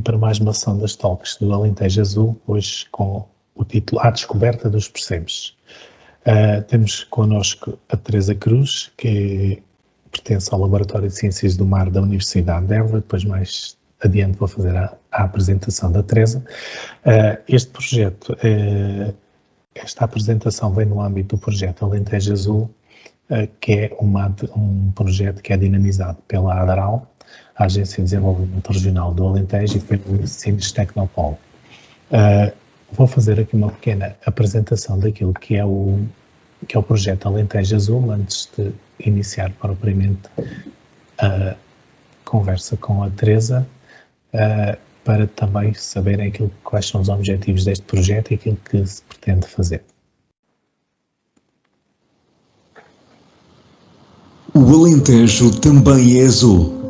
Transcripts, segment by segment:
e para mais uma sessão das Talks do Alentejo Azul, hoje com o título A Descoberta dos Percebes. Temos connosco a Teresa Cruz, que pertence ao Laboratório de Ciências do Mar da Universidade de Évora. Depois, mais adiante, vou fazer a apresentação da Teresa. Este projeto, esta apresentação vem no âmbito do projeto Alentejo Azul, que é um projeto que é dinamizado pela ADRAL, a Agência de Desenvolvimento Regional do Alentejo, e pelo Sines Tecnopol. Vou fazer aqui uma pequena apresentação daquilo que é o projeto Alentejo Azul, antes de iniciar propriamente a conversa com a Teresa, para também saberem quais são os objetivos deste projeto e aquilo que se pretende fazer. O Alentejo também é azul.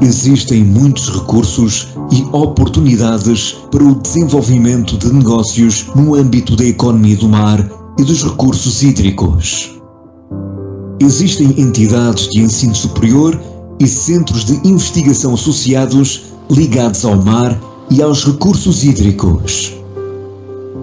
Existem muitos recursos e oportunidades para o desenvolvimento de negócios no âmbito da economia do mar e dos recursos hídricos. Existem entidades de ensino superior e centros de investigação associados ligados ao mar e aos recursos hídricos.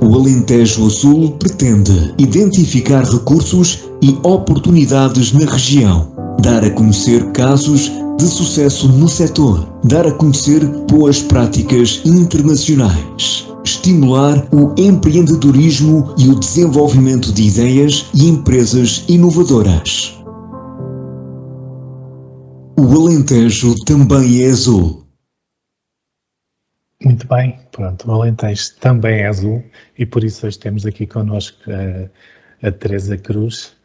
O Alentejo Azul pretende identificar recursos e oportunidades na região, dar a conhecer casos de sucesso no setor, dar a conhecer boas práticas internacionais, estimular o empreendedorismo e o desenvolvimento de ideias e empresas inovadoras. O Alentejo também é azul. Muito bem, pronto, o Alentejo também é azul e por isso hoje temos aqui connosco a Teresa Cruz,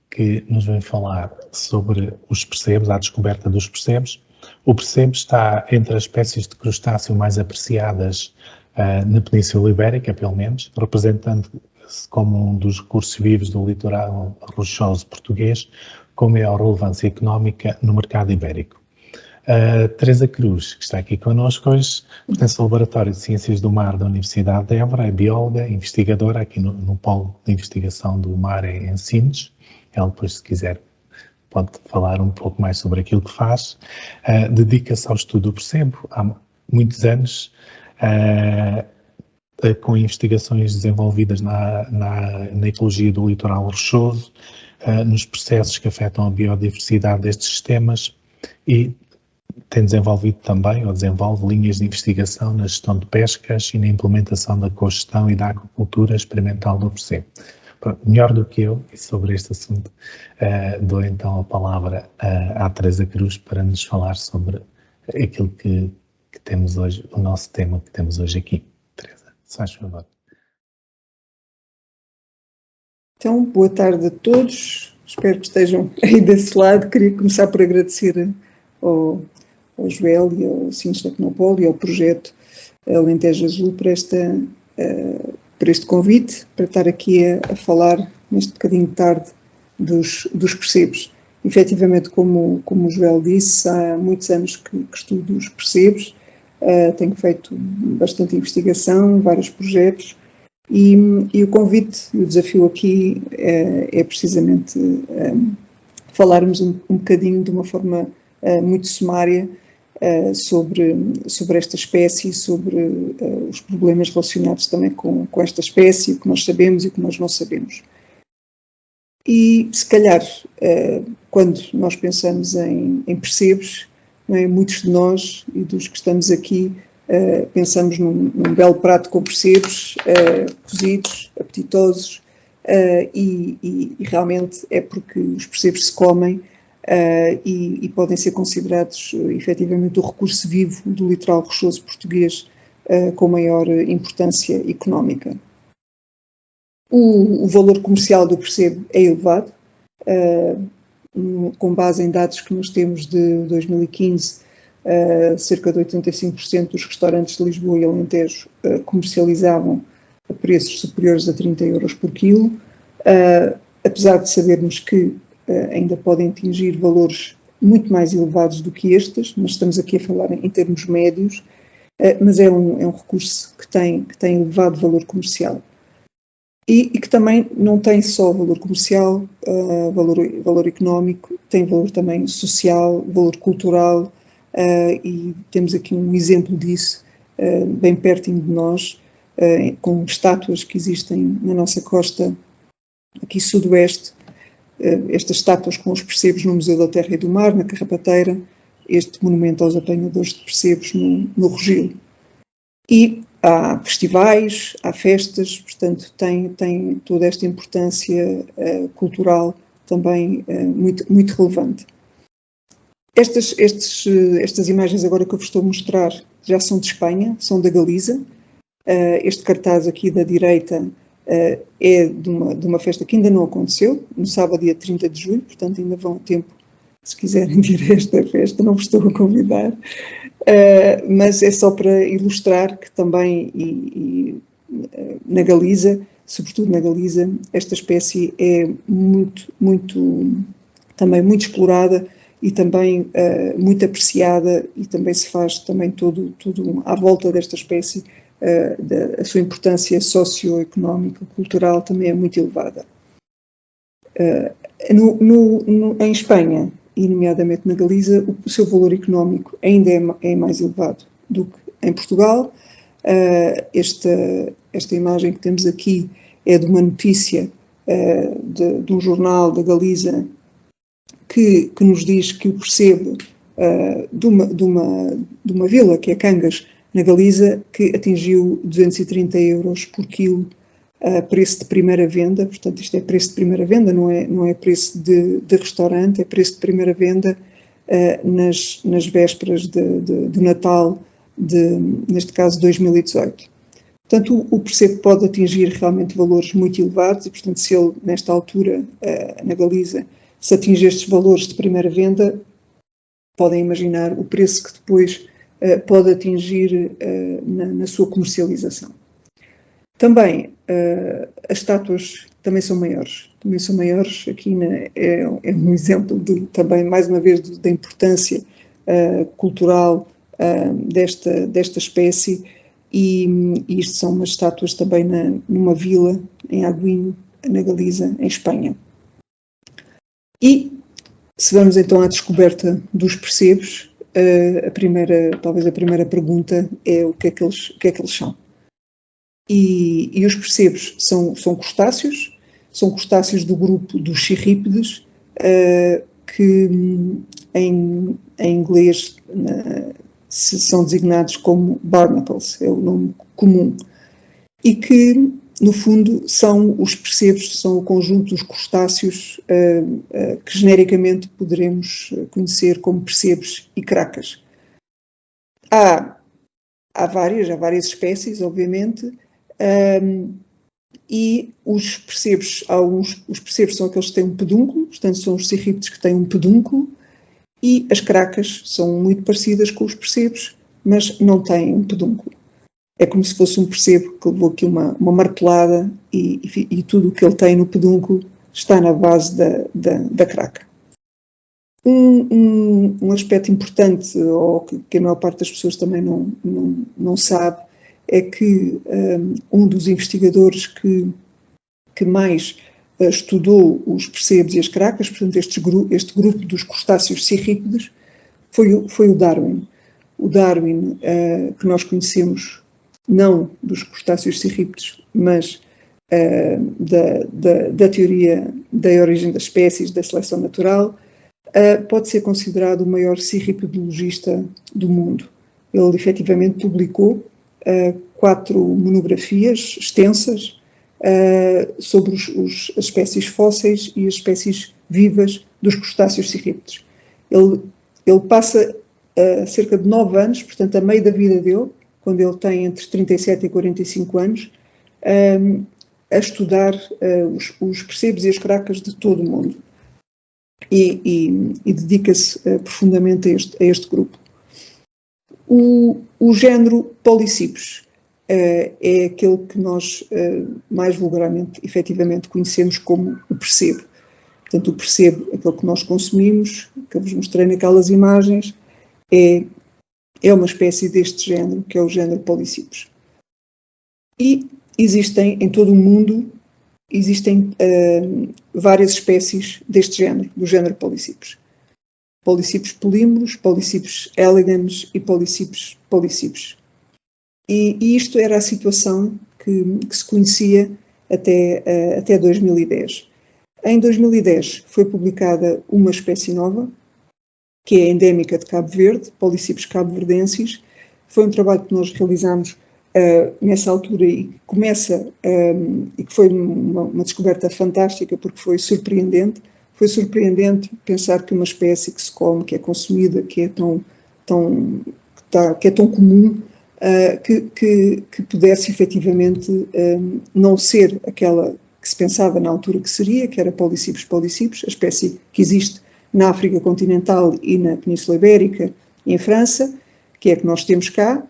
que nos vem falar sobre os percebes, a descoberta dos percebes. O percebe está entre as espécies de crustáceo mais apreciadas na Península Ibérica, pelo menos, representando-se como um dos recursos vivos do litoral rochoso português, com maior relevância económica no mercado ibérico. A Teresa Cruz, que está aqui connosco hoje, pertence ao Laboratório de Ciências do Mar da Universidade de Évora, é bióloga, investigadora aqui no Polo de Investigação do Mar em Sines. Ela depois, se quiser, pode falar um pouco mais sobre aquilo que faz. Dedica-se ao estudo do percebo há muitos anos, com investigações desenvolvidas na ecologia do litoral rochoso, nos processos que afetam a biodiversidade destes sistemas e tem desenvolvido também, ou desenvolve, linhas de investigação na gestão de pescas e na implementação da cogestão e da aquacultura experimental do percebo. Melhor do que eu, sobre este assunto, dou então a palavra à Teresa Cruz para nos falar sobre aquilo que temos hoje, o nosso tema que temos hoje aqui. Teresa, se faz favor. Então, boa tarde a todos, espero que estejam aí desse lado. Queria começar por agradecer ao Joel e ao Sines Tecnopol e ao projeto Alentejo Azul por este convite, para estar aqui a falar neste bocadinho de tarde dos percebes. Efetivamente, como o Joel disse, há muitos anos que estudo os percebes, tenho feito bastante investigação, vários projetos, e o convite, o desafio aqui é precisamente falarmos um bocadinho de uma forma muito sumária sobre esta espécie, sobre os problemas relacionados também com esta espécie, o que nós sabemos e o que nós não sabemos. E, se calhar, quando nós pensamos em percebes, não é, muitos de nós e dos que estamos aqui pensamos num belo prato com percebes, cozidos, apetitosos, e realmente é porque os percebes se comem e podem ser considerados efetivamente o recurso vivo do litoral rochoso português com maior importância económica. O valor comercial do percebo é elevado, com base em dados que nós temos de 2015, cerca de 85% dos restaurantes de Lisboa e Alentejo comercializavam a preços superiores a 30 euros por quilo, apesar de sabermos que ainda podem atingir valores muito mais elevados do que estes, mas estamos aqui a falar em termos médios, mas é um recurso que tem elevado valor comercial. E que também não tem só valor comercial, valor económico, tem valor também social, valor cultural, e temos aqui um exemplo disso bem pertinho de nós, com estátuas que existem na nossa costa, aqui sudoeste, estas estátuas com os percebos no Museu da Terra e do Mar, na Carrapateira, este monumento aos apanhadores de percebos no Rogil. E há festivais, há festas, portanto tem toda esta importância cultural também muito relevante. Estas imagens agora que eu vos estou a mostrar já são de Espanha, são da Galiza. Este cartaz aqui da direita é de uma festa que ainda não aconteceu, no sábado, dia 30 de julho, portanto ainda vão a tempo, se quiserem vir a esta festa, não vos estou a convidar. Mas é só para ilustrar que também na Galiza, sobretudo na Galiza, esta espécie é também muito explorada e também muito apreciada, e também se faz também tudo à volta desta espécie. A sua importância socioeconómica, cultural também é muito elevada. Em Espanha, e nomeadamente na Galiza, o seu valor económico ainda é mais elevado do que em Portugal. Esta imagem que temos aqui é de uma notícia de um jornal da Galiza que nos diz que o percebo de uma vila, que é Cangas, na Galiza, que atingiu 230 euros por quilo, preço de primeira venda. Portanto, isto é preço de primeira venda, não é preço de restaurante, é preço de primeira venda nas vésperas do Natal, neste caso 2018. Portanto, o percebo pode atingir realmente valores muito elevados e, portanto, se ele, nesta altura, na Galiza, se atinge estes valores de primeira venda, podem imaginar o preço que depois pode atingir na sua comercialização. Também, as estátuas também são maiores. Aqui é um exemplo também, mais uma vez, da importância cultural desta espécie, e isto são umas estátuas também numa vila, em Aguinho, na Galiza, em Espanha. E, se vamos então à descoberta dos percebos, talvez a primeira pergunta é o que é que eles são. E os percebos são crustáceos do grupo dos cirrípedes, que em inglês são designados como barnacles, é o nome comum, e que, no fundo, os percebos são o conjunto dos crustáceos que genericamente poderemos conhecer como percebos e cracas. Há várias espécies, obviamente, e os percebos são aqueles que têm um pedúnculo, portanto são os cirrípedes que têm um pedúnculo, e as cracas são muito parecidas com os percebos, mas não têm um pedúnculo. É como se fosse um percebo que levou aqui uma martelada e tudo o que ele tem no pedúnculo está na base da craca. Um aspecto importante, ou que a maior parte das pessoas também não sabe, é que um dos investigadores que mais estudou os percebos e as cracas, portanto este grupo dos crustáceos cirrípedes, foi o Darwin. O Darwin, que nós conhecemos não dos crustáceos cirrípedes, mas da teoria da origem das espécies, da seleção natural, pode ser considerado o maior cirripedologista do mundo. Ele efetivamente publicou 4 monografias extensas sobre as espécies fósseis e as espécies vivas dos crustáceos cirrípedes. Ele passa cerca de 9 anos, portanto a meio da vida dele, quando ele tem entre 37 e 45 anos, a estudar os percebos e as cracas de todo o mundo. E dedica-se profundamente a este grupo. O género Polycipes é aquele que nós mais vulgarmente, efetivamente, conhecemos como o percebo. Portanto, o percebo, aquele que nós consumimos, que eu vos mostrei naquelas imagens, é é uma espécie deste género, que é o género Polycypus. E existem, em todo o mundo, existem várias espécies deste género, do género Polycypus. Polycypus polímeros, Polycypus elegans e Polycypus polycypus. E isto era a situação que se conhecia até 2010. Em 2010 foi publicada uma espécie nova, que é endémica de Cabo Verde, Polycypus cabo-verdensis. Foi um trabalho que nós realizámos nessa altura e que foi uma descoberta fantástica, porque foi surpreendente. Foi surpreendente pensar que uma espécie que se come, que é consumida, que é tão comum, que pudesse efetivamente não ser aquela que se pensava na altura que seria, que era Polycypus polycypus, a espécie que existe na África continental e na Península Ibérica e em França, que é a que nós temos cá,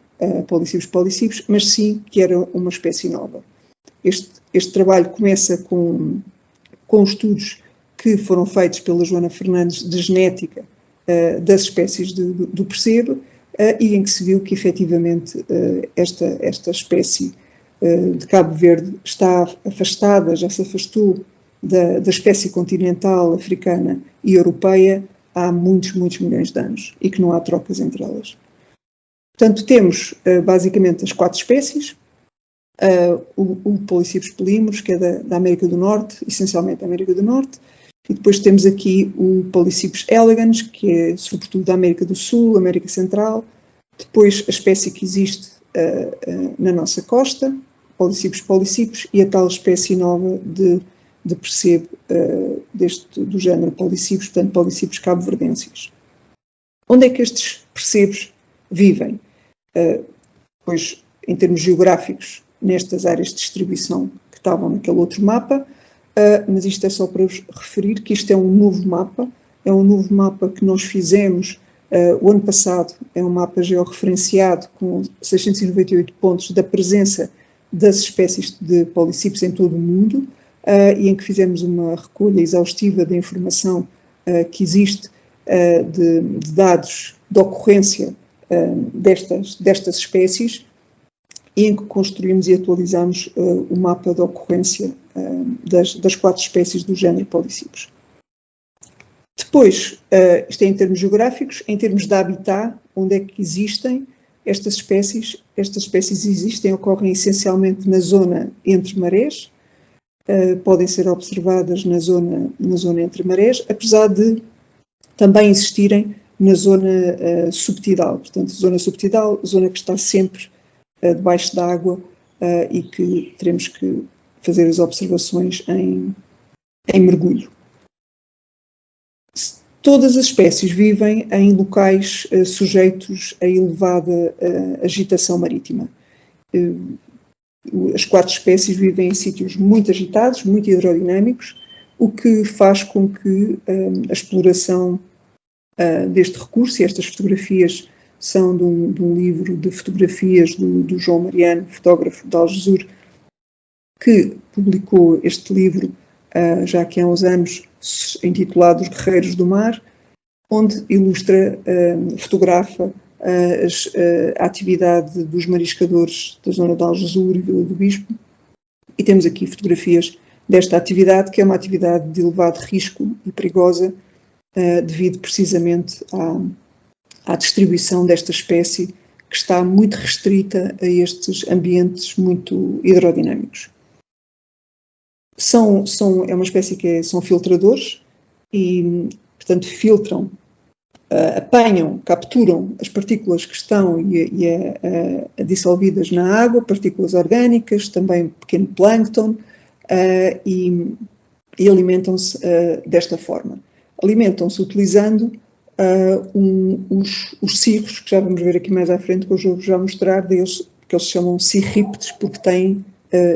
Polycypus polycypus, mas sim que era uma espécie nova. Este trabalho começa com estudos que foram feitos pela Joana Fernandes de genética das espécies do percebo, e em que se viu que efetivamente esta espécie de Cabo Verde está afastada, já se afastou da espécie continental africana e europeia há muitos milhões de anos e que não há trocas entre elas. Portanto, temos basicamente as 4 espécies, o Polycypus polímeros, que é da América do Norte, essencialmente da América do Norte, e depois temos aqui o Polycypus elegans, que é sobretudo da América do Sul, América Central, depois a espécie que existe na nossa costa, Polycypus polycypus, e a tal espécie nova de percebo do género Polycypus, portanto Polycypus cabo-verdensis. Onde é que estes percebos vivem? Pois, em termos geográficos, nestas áreas de distribuição que estavam naquele outro mapa, mas isto é só para vos referir que isto é um novo mapa que nós fizemos o ano passado, é um mapa georreferenciado com 698 pontos da presença das espécies de Polycypus em todo o mundo, e em que fizemos uma recolha exaustiva da informação que existe de dados de ocorrência destas espécies, e em que construímos e atualizamos o mapa de ocorrência das 4 espécies do género Polycypus. Depois, isto é em termos geográficos, em termos de habitat, onde é que existem estas espécies? Estas espécies ocorrem essencialmente na zona entre marés, podem ser observadas na zona entre marés, apesar de também existirem na zona subtidal. Portanto, zona subtidal, zona que está sempre debaixo da água e que teremos que fazer as observações em mergulho. Todas as espécies vivem em locais sujeitos a elevada agitação marítima. As 4 espécies vivem em sítios muito agitados, muito hidrodinâmicos, o que faz com que a exploração deste recurso, e estas fotografias são de um livro de fotografias do João Mariano, fotógrafo de Algesur, que publicou este livro já aqui há uns anos, intitulado Os Guerreiros do Mar, onde ilustra, fotografa a atividade dos mariscadores da zona de Algesur e Vila do Bispo, e temos aqui fotografias desta atividade, que é uma atividade de elevado risco e perigosa, devido precisamente à distribuição desta espécie, que está muito restrita a estes ambientes muito hidrodinâmicos. É uma espécie que são filtradores e, portanto, filtram, apanham, capturam as partículas que estão dissolvidas na água, partículas orgânicas, também pequeno plâncton, e alimentam-se desta forma. Alimentam-se utilizando os cirros, que já vamos ver aqui mais à frente, que eu vou já mostrar deles, que eles se chamam cirríptes, porque têm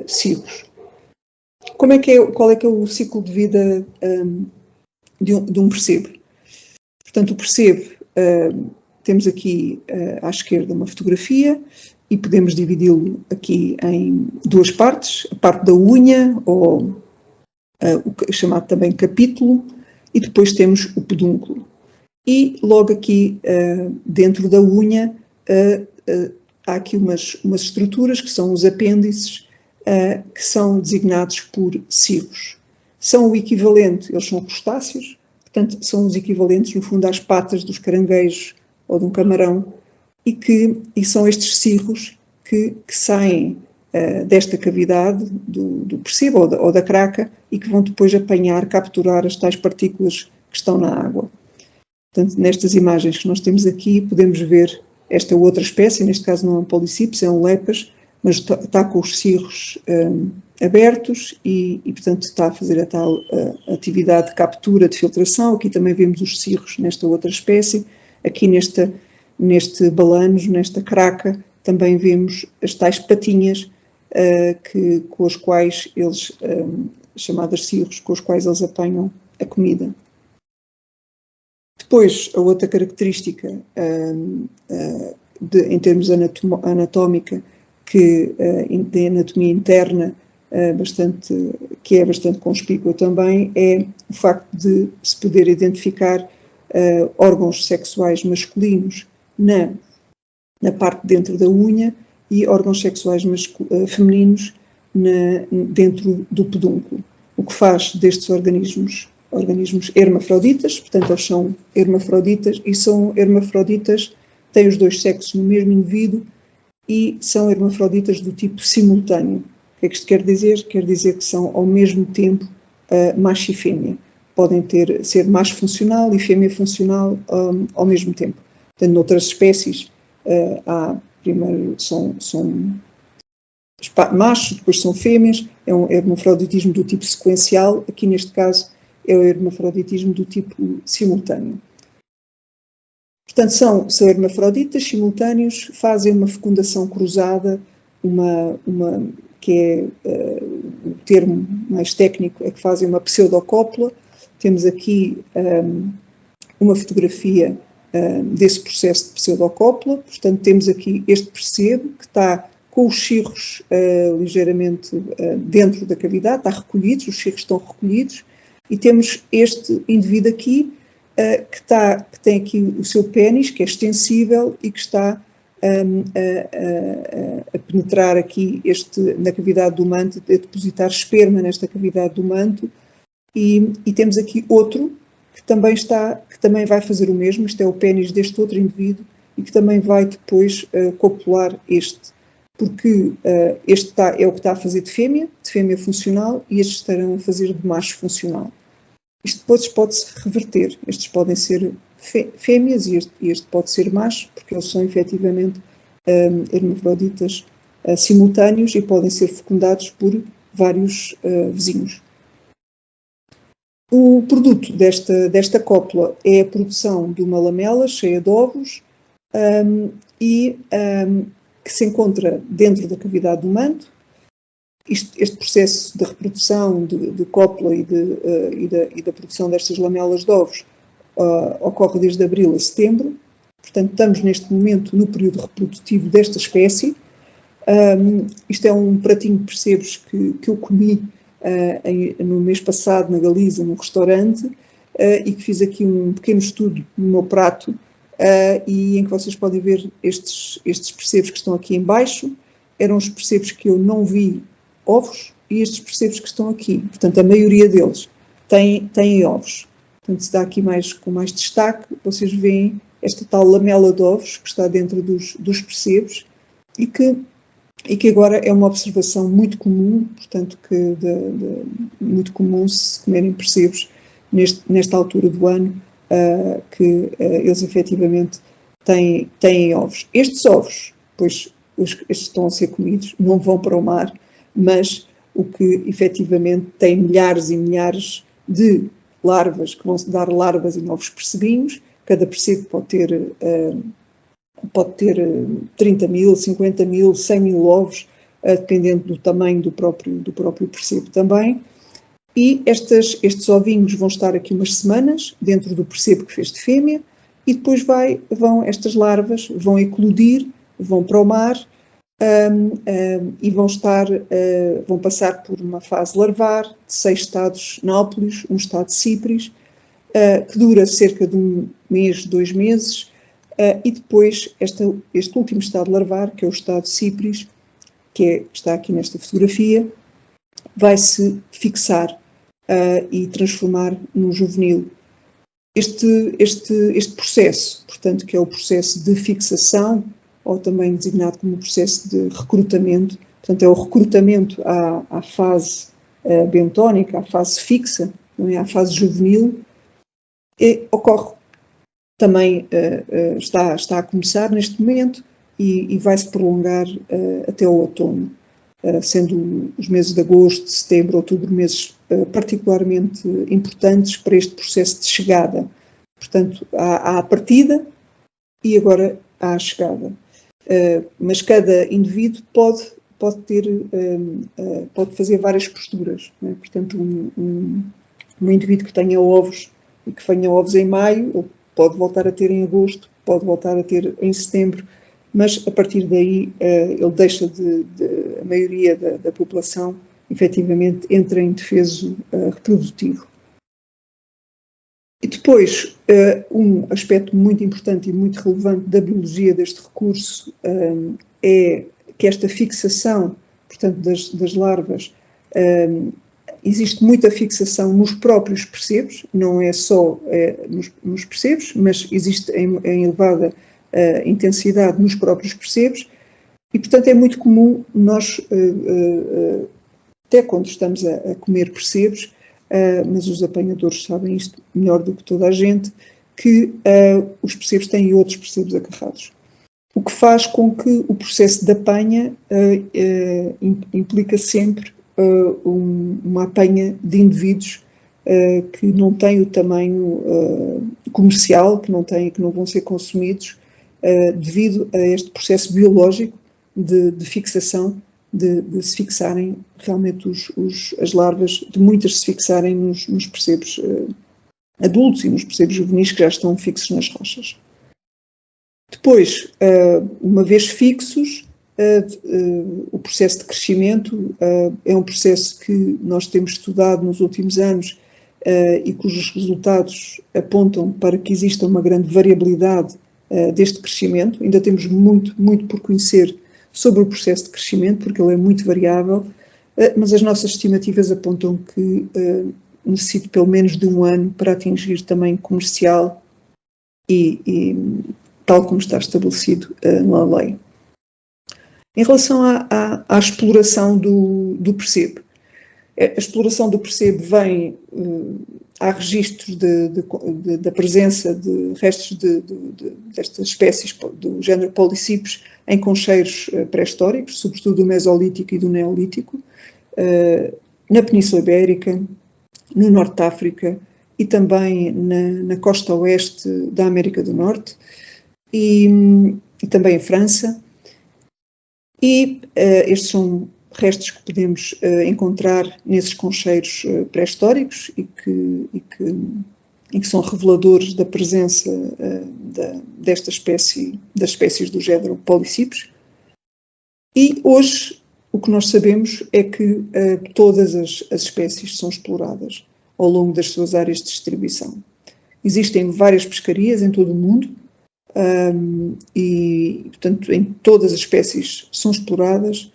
cirros. Qual é que é o ciclo de vida de um percebo? Portanto, o percebo, temos aqui à esquerda uma fotografia e podemos dividi-lo aqui em 2 partes, a parte da unha, ou o chamado também capítulo, e depois temos o pedúnculo. E logo aqui dentro da unha há aqui umas estruturas que são os apêndices, que são designados por cirros. São o equivalente, eles são crustáceos, portanto, são os equivalentes, no fundo, às patas dos caranguejos ou de um camarão, e são estes cirros que saem desta cavidade do percebo ou da craca e que vão depois capturar as tais partículas que estão na água. Portanto, nestas imagens que nós temos aqui, podemos ver esta outra espécie, neste caso não é um policípes, é um lepas, mas está com os cirros abertos e, portanto, está a fazer a tal atividade de captura, de filtração. Aqui também vemos os cirros nesta outra espécie. Aqui neste balanos, nesta craca, também vemos as tais patinhas com as quais eles, chamadas cirros, com os quais eles apanham a comida. Depois, a outra característica em termos anatómica, de anatomia interna, que é bastante conspícua também, é o facto de se poder identificar órgãos sexuais masculinos na parte de dentro da unha e órgãos sexuais femininos dentro do pedúnculo, o que faz destes organismos hermafroditas. Portanto, eles são hermafroditas e são hermafroditas, têm os dois sexos no mesmo indivíduo e são hermafroditas do tipo simultâneo. O que é que isto quer dizer? Quer dizer que são ao mesmo tempo macho e fêmea. Podem ser macho funcional e fêmea funcional ao mesmo tempo. Portanto, noutras espécies, primeiro são machos, depois são fêmeas, é um hermafroditismo do tipo sequencial. Aqui neste caso é o hermafroditismo do tipo simultâneo. Portanto, são hermafroditas simultâneos, fazem uma fecundação cruzada, que é o termo mais técnico, é que fazem uma pseudocópula. Temos aqui uma fotografia desse processo de pseudocópula. Portanto, temos aqui este percebo que está com os cirros ligeiramente dentro da cavidade, está recolhidos, os cirros estão recolhidos, e temos este indivíduo aqui que tem aqui o seu pênis, que é extensível e que está a penetrar aqui na cavidade do manto, a depositar esperma nesta cavidade do manto, e temos aqui outro que também vai fazer o mesmo. Isto é o pênis deste outro indivíduo e que também vai depois copular este, porque este é o que está a fazer de fêmea funcional, e estes estarão a fazer de macho funcional. Isto depois pode-se reverter, estes podem ser fêmeas e este pode ser macho, porque eles são efetivamente hermafroditas simultâneos e podem ser fecundados por vários vizinhos. O produto desta cópula é a produção de uma lamela cheia de ovos que se encontra dentro da cavidade do manto. Este processo de reprodução de cópula e da produção destas lamelas de ovos ocorre desde abril a setembro. Portanto, estamos neste momento no período reprodutivo desta espécie. Isto é um pratinho de percebes que eu comi no mês passado na Galiza, num restaurante, e que fiz aqui um pequeno estudo no meu prato, e em que vocês podem ver estes percebes que estão aqui em baixo. Eram os percebes que eu não vi ovos, e estes percebes que estão aqui. Portanto, a maioria deles têm ovos. Portanto, se dá aqui com mais destaque, vocês veem esta tal lamela de ovos que está dentro dos percebes e que agora é uma observação muito comum, portanto, muito comum se comerem percebes nesta altura do ano, que eles efetivamente têm ovos. Estes ovos, pois estes estão a ser comidos, não vão para o mar, mas o que efetivamente tem milhares e milhares de larvas, que vão dar larvas e novos percebinhos. Cada percebo pode ter 30 mil, 50 mil, 100 mil ovos, dependendo do tamanho do próprio percebo também. E estes ovinhos vão estar aqui umas semanas dentro do percebo que fez de fêmea, e depois estas larvas vão eclodir, vão para o mar, e vão passar por uma fase larvar de 6 estados náuplios, um estado cipris, que dura cerca de 1 mês, 2 meses, e depois este último estado larvar, que é o estado Cypris, que está aqui nesta fotografia, vai-se fixar e transformar no juvenil. Este processo, portanto, que é o processo de fixação, ou também designado como processo de recrutamento, portanto, é o recrutamento à fase bentónica, à fase fixa, não é? À fase juvenil, ocorre também, está a começar neste momento e vai-se prolongar até o outono, sendo os meses de agosto, setembro, outubro, meses particularmente importantes para este processo de chegada. Portanto, há a partida e agora há a chegada. Mas cada indivíduo pode fazer várias posturas, não é? Portanto, um indivíduo que tenha ovos e que tenha ovos em maio, ele pode voltar a ter em agosto, pode voltar a ter em setembro, mas a partir daí ele deixa a maioria da população efetivamente entra em defeso reprodutivo. E depois, um aspecto muito importante e muito relevante da biologia deste recurso é que esta fixação, portanto, das larvas, existe muita fixação nos próprios percebes, não é só nos percebes, mas existe em elevada intensidade nos próprios percebes, e, portanto, é muito comum nós, até quando estamos a comer percebes, mas os apanhadores sabem isto melhor do que toda a gente, que os percebes têm outros percebes agarrados. O que faz com que o processo de apanha implica sempre uma apanha de indivíduos que não têm o tamanho comercial, que não vão ser consumidos, devido a este processo biológico de fixação, de se fixarem realmente as larvas, de muitas se fixarem nos percebes adultos e nos percebes juvenis que já estão fixos nas rochas. Depois, uma vez fixos, o processo de crescimento é um processo que nós temos estudado nos últimos anos e cujos resultados apontam para que exista uma grande variabilidade deste crescimento. Ainda temos muito por conhecer sobre o processo de crescimento, porque ele é muito variável, mas as nossas estimativas apontam que necessita pelo menos de 1 ano para atingir tamanho comercial e tal como está estabelecido na lei. Em relação à exploração do percebe, a exploração do percebe vem, há registros da presença de restos destas espécies do género Polycipes em concheiros pré-históricos, sobretudo do Mesolítico e do Neolítico, na Península Ibérica, no Norte de África e também na costa oeste da América do Norte e também em França. E estes são restos que podemos encontrar nesses concheiros pré-históricos e que são reveladores da presença desta espécie, das espécies do género Polycipes. E hoje o que nós sabemos é que todas as espécies são exploradas ao longo das suas áreas de distribuição. Existem várias pescarias em todo o mundo e, portanto, em todas as espécies são exploradas.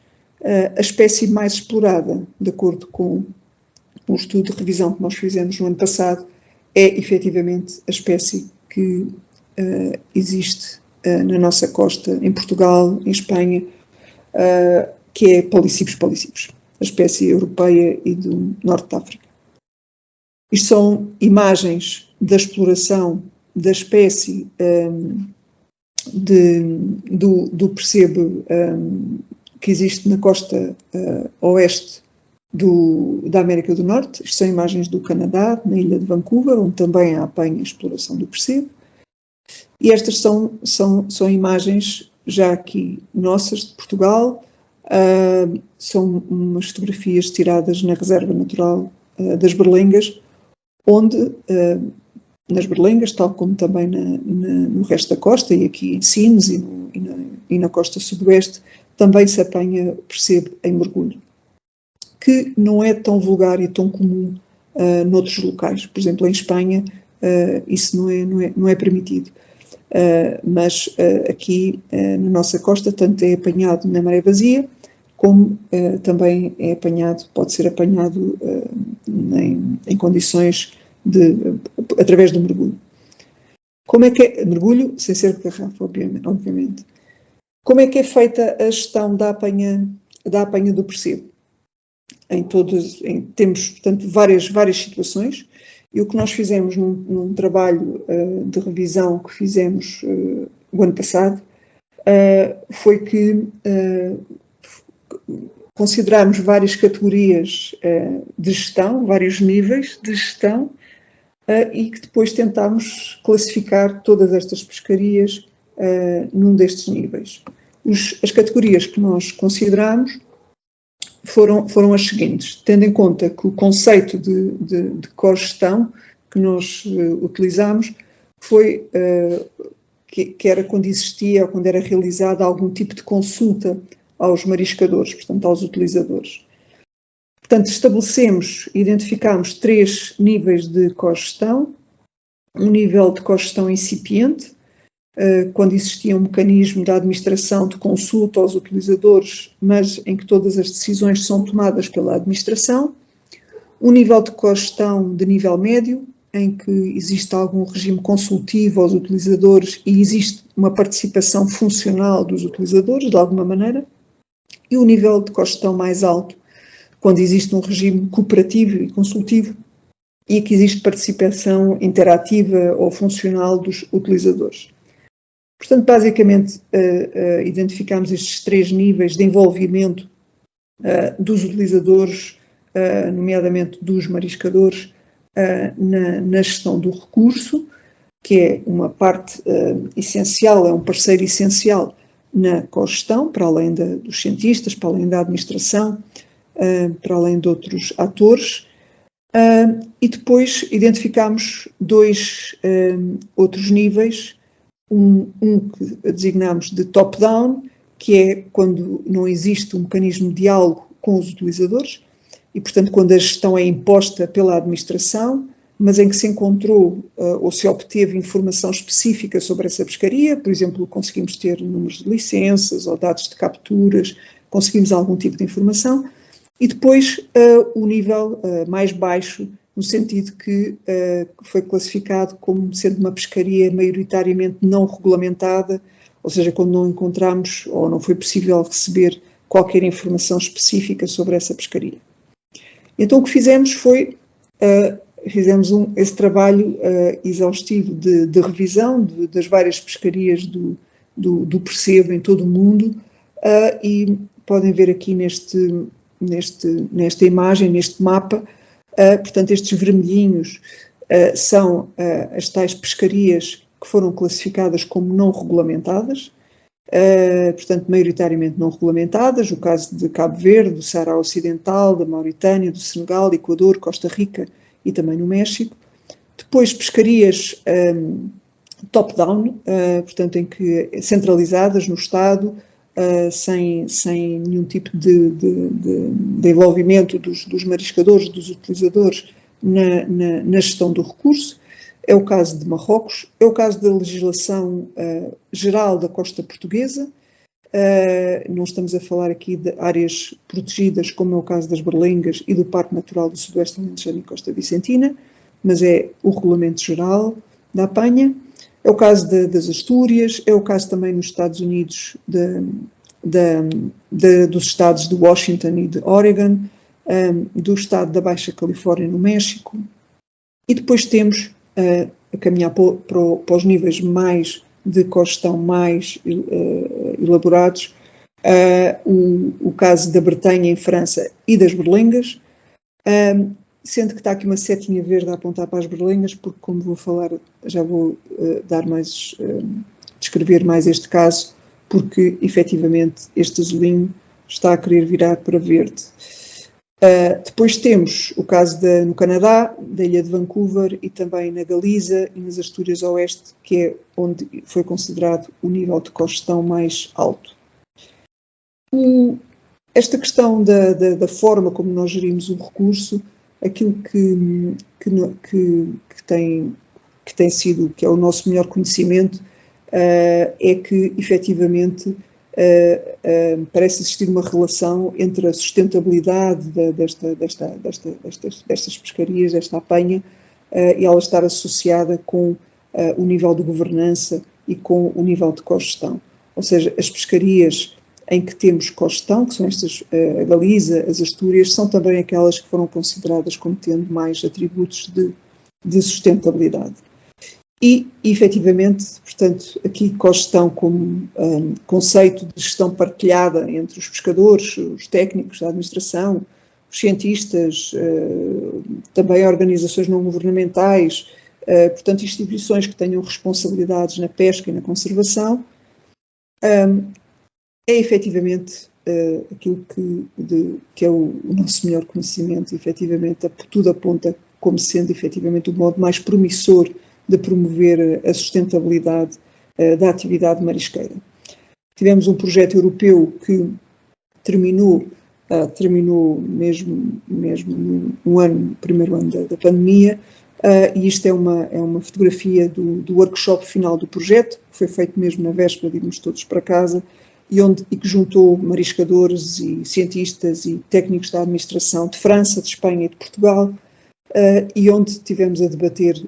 A espécie mais explorada, de acordo com um estudo de revisão que nós fizemos no ano passado, é efetivamente a espécie que existe na nossa costa, em Portugal, em Espanha, que é Polycipes polycipes, a espécie europeia e do Norte de África. Isto são imagens da exploração da espécie do percebe que existe na costa oeste da América do Norte. Isto são imagens do Canadá, na ilha de Vancouver, onde também há apanha e exploração do percebe. E estas são imagens já aqui nossas, de Portugal. São umas fotografias tiradas na Reserva Natural das Berlengas, onde, nas Berlengas, tal como também no resto da costa, e aqui em Sines e na costa sudoeste, também se apanha percebe em mergulho, que não é tão vulgar e tão comum noutros locais. Por exemplo, em Espanha, isso não é permitido. mas aqui na nossa costa tanto é apanhado na maré vazia, como também é apanhado, pode ser apanhado em condições através do mergulho. Como é que é mergulho, sem ser de garrafa, obviamente. Como é que é feita a gestão da apanha do percebo? Temos, portanto, várias situações, e o que nós fizemos num trabalho de revisão que fizemos o ano passado foi que considerámos várias categorias de gestão, vários níveis de gestão, e que depois tentámos classificar todas estas pescarias num destes níveis. As categorias que nós considerámos foram as seguintes, tendo em conta que o conceito de cogestão que nós utilizamos foi que era quando existia ou quando era realizada algum tipo de consulta aos mariscadores, portanto aos utilizadores. Portanto, identificámos 3 níveis de cogestão. Um nível de cogestão incipiente, quando existia um mecanismo da administração de consulta aos utilizadores, mas em que todas as decisões são tomadas pela administração. Um nível de cogestão de nível médio, em que existe algum regime consultivo aos utilizadores e existe uma participação funcional dos utilizadores, de alguma maneira. E o nível de cogestão mais alto, quando existe um regime cooperativo e consultivo e que existe participação interativa ou funcional dos utilizadores. Portanto, basicamente, identificamos estes 3 níveis de envolvimento dos utilizadores, nomeadamente dos mariscadores, na gestão do recurso, que é uma parte essencial, é um parceiro essencial na cogestão, para além dos cientistas, para além da administração, para além de outros atores, e depois identificamos 2 outros níveis, um que designamos de top-down, que é quando não existe um mecanismo de diálogo com os utilizadores, e portanto quando a gestão é imposta pela administração, mas em que se encontrou ou se obteve informação específica sobre essa pescaria, por exemplo, conseguimos ter números de licenças ou dados de capturas, conseguimos algum tipo de informação. E depois o nível mais baixo, no sentido que foi classificado como sendo uma pescaria maioritariamente não regulamentada, ou seja, quando não encontramos ou não foi possível receber qualquer informação específica sobre essa pescaria. Então o que fizemos foi, fizemos esse trabalho exaustivo de revisão das várias pescarias do percebo em todo o mundo, e podem ver aqui nesta imagem, neste mapa, portanto, estes vermelhinhos são as tais pescarias que foram classificadas como não regulamentadas, portanto, maioritariamente não regulamentadas, o caso de Cabo Verde, do Saara Ocidental, da Mauritânia, do Senegal, Equador, Costa Rica e também no México. Depois, pescarias top-down, portanto, em que centralizadas no Estado, sem nenhum tipo de envolvimento dos mariscadores, dos utilizadores na gestão do recurso. É o caso de Marrocos, é o caso da legislação geral da costa portuguesa. Não estamos a falar aqui de áreas protegidas, como é o caso das Berlengas e do Parque Natural do Sudoeste Alentejano e Costa Vicentina, mas é o regulamento geral da apanha. É o caso das Astúrias, é o caso também nos Estados Unidos dos estados de Washington e de Oregon, do estado da Baixa Califórnia no México, e depois temos a caminhar para os níveis mais de cogestão mais elaborados, o caso da Bretanha em França e das Berlengas, sendo que está aqui uma setinha verde a apontar para as Berlengas, porque como vou falar, já vou descrever mais este caso, porque efetivamente este azulinho está a querer virar para verde. Depois temos o caso no Canadá, da ilha de Vancouver, e também na Galiza e nas Astúrias Oeste, que é onde foi considerado o nível de cogestão mais alto. Esta questão da forma como nós gerimos o recurso, aquilo que tem sido, que é o nosso melhor conhecimento, é que, efetivamente, parece existir uma relação entre a sustentabilidade destas pescarias, desta apanha, e ela estar associada com o nível de governança e com o nível de cogestão. Ou seja, as pescarias em que temos cogestão, que são estas, a Galiza, as Astúrias, são também aquelas que foram consideradas como tendo mais atributos de sustentabilidade. E, efetivamente, portanto, aqui cogestão como conceito de gestão partilhada entre os pescadores, os técnicos da administração, os cientistas, também organizações não governamentais, portanto, instituições que tenham responsabilidades na pesca e na conservação, é efetivamente aquilo que é o nosso melhor conhecimento, efetivamente, tudo aponta como sendo efetivamente o modo mais promissor de promover a sustentabilidade da atividade marisqueira. Tivemos um projeto europeu que terminou mesmo no primeiro ano da pandemia, e isto é uma fotografia do workshop final do projeto, que foi feito mesmo na véspera de irmos todos para casa, e que juntou mariscadores e cientistas e técnicos da administração de França, de Espanha e de Portugal, e onde tivemos a debater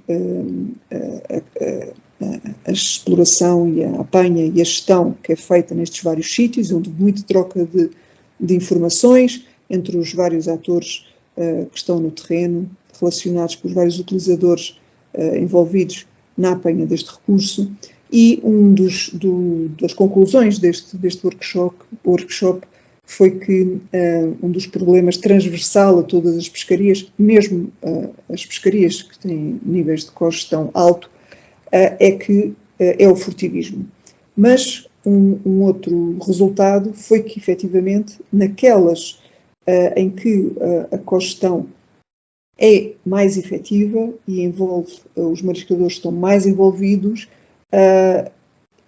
a exploração e a apanha e a gestão que é feita nestes vários sítios, onde houve muita troca de informações entre os vários atores que estão no terreno, relacionados com os vários utilizadores envolvidos na apanha deste recurso. E das conclusões deste workshop foi que um dos problemas transversal a todas as pescarias, mesmo as pescarias que têm níveis de cogestão alto, é o furtivismo. Mas um outro resultado foi que, efetivamente, naquelas em que a cogestão é mais efetiva e envolve, os mariscadores estão mais envolvidos,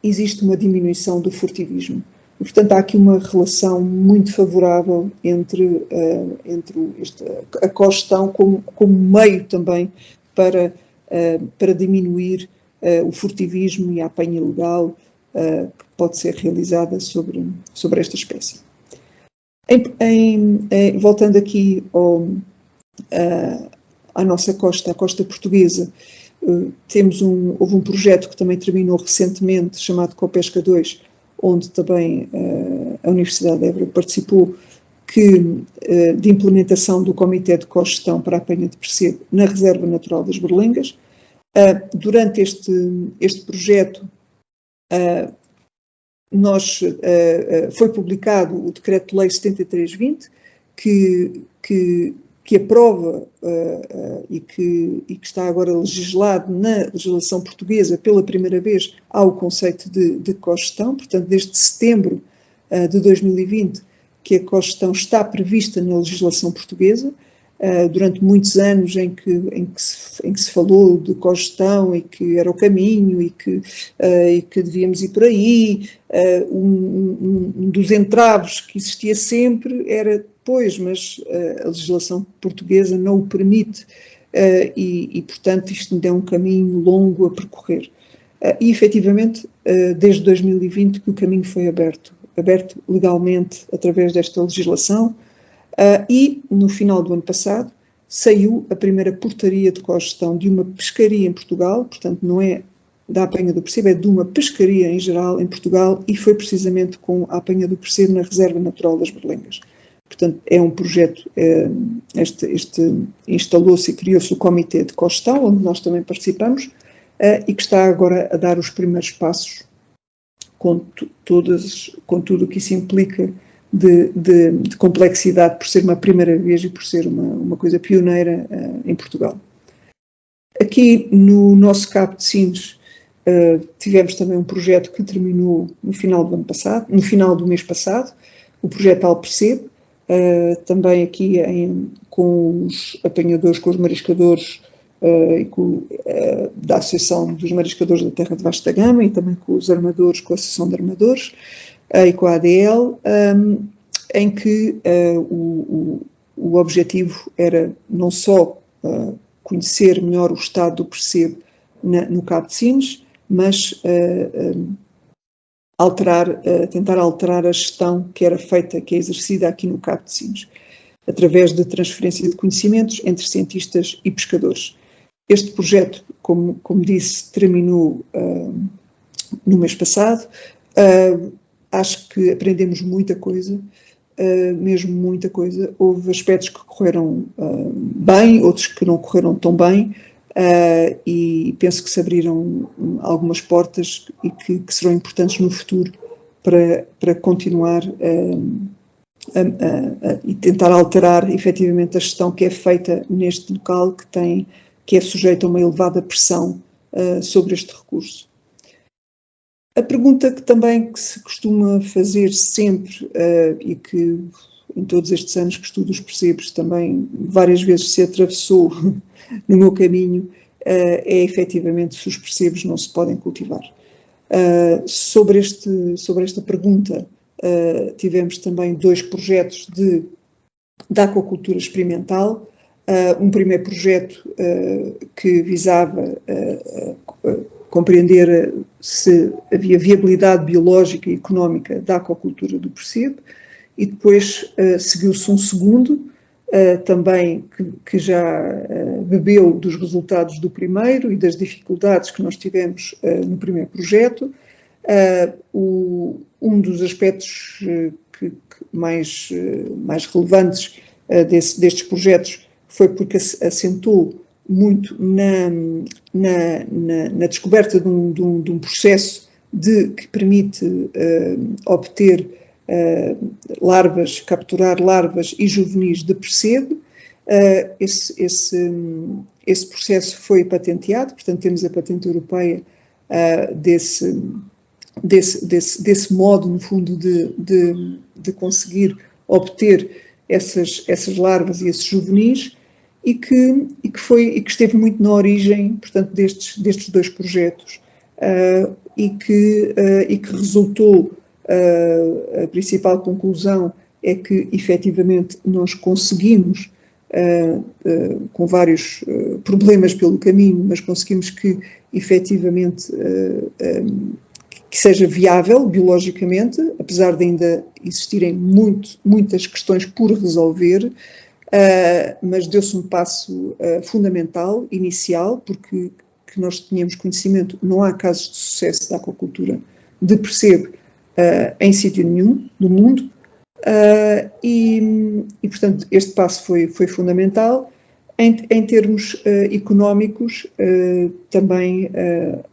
existe uma diminuição do furtivismo. E, portanto, há aqui uma relação muito favorável entre a cogestão como meio também para diminuir o furtivismo e a apanha ilegal que pode ser realizada sobre esta espécie. Voltando aqui à nossa costa, a costa portuguesa, houve um projeto que também terminou recentemente, chamado Copesca 2, onde também a Universidade de Évora participou, de implementação do Comitê de Cogestão para a apanha de percebo na Reserva Natural das Berlengas. Durante este projeto, foi publicado o Decreto-Lei 7320, que aprova e que está agora legislado na legislação portuguesa pela primeira vez ao conceito de cogestão. Portanto, desde setembro de 2020 que a cogestão está prevista na legislação portuguesa. Durante muitos anos em que se falou de cogestão e que era o caminho e que devíamos ir por aí, um dos entraves que existia sempre era, mas a legislação portuguesa não o permite e, portanto, isto ainda é um caminho longo a percorrer. E, efetivamente, desde 2020 que o caminho foi aberto legalmente através desta legislação, e no final do ano passado saiu a primeira portaria de cogestão de uma pescaria em Portugal, portanto não é da apanha do percebo, é de uma pescaria em geral em Portugal, e foi precisamente com a apanha do percebo na Reserva Natural das Berlengas. Portanto, é um projeto, instalou-se e criou-se o Comitê de Cogestão, onde nós também participamos, e que está agora a dar os primeiros passos com tudo o que isso implica de complexidade, por ser uma primeira vez e por ser uma coisa pioneira em Portugal. Aqui no nosso Cabo de Sines tivemos também um projeto que terminou no final do mês passado, o projeto Alpercebo, também aqui com os apanhadores, com os mariscadores e da Associação dos Mariscadores da Terra de Vasta Gama e também com os armadores, com a Associação de Armadores e com a ADL, em que o objetivo era não só conhecer melhor o estado do percebo no Cabo de Sines, mas tentar alterar a gestão que era feita, que é exercida aqui no Cabo de Sines, através de transferência de conhecimentos entre cientistas e pescadores. Este projeto, como disse, terminou no mês passado. Acho que aprendemos muita coisa, mesmo muita coisa. Houve aspectos que correram bem, outros que não correram tão bem, e penso que se abriram algumas portas e que serão importantes no futuro para continuar e tentar alterar efetivamente a gestão que é feita neste local que é sujeito a uma elevada pressão sobre este recurso. A pergunta que se costuma fazer sempre, e que em todos estes anos que estudo os percebes também várias vezes se atravessou no meu caminho, é efetivamente se os percebes não se podem cultivar. Sobre esta pergunta, tivemos também 2 projetos de aquacultura experimental. Um primeiro projeto que visava compreender se havia viabilidade biológica e económica da aquacultura do percebe, e depois seguiu-se um segundo, também que já bebeu dos resultados do primeiro e das dificuldades que nós tivemos no primeiro projeto. Um dos aspectos mais relevantes destes projetos foi porque assentou muito na descoberta de um processo que permite obter capturar larvas e juvenis de percebe. Esse processo foi patenteado, portanto temos a patente europeia desse modo, no fundo, de conseguir obter essas larvas e esses juvenis, e que esteve muito na origem, portanto, destes 2 projetos, e que resultou, a principal conclusão é que, efetivamente, nós conseguimos, com vários problemas pelo caminho, mas conseguimos que, efetivamente, que seja viável biologicamente, apesar de ainda existirem muitas questões por resolver, mas deu-se um passo fundamental, inicial, porque que nós tínhamos conhecimento, não há casos de sucesso da aquacultura de percebe em sítio nenhum do mundo, e portanto este passo foi fundamental. Em termos económicos, também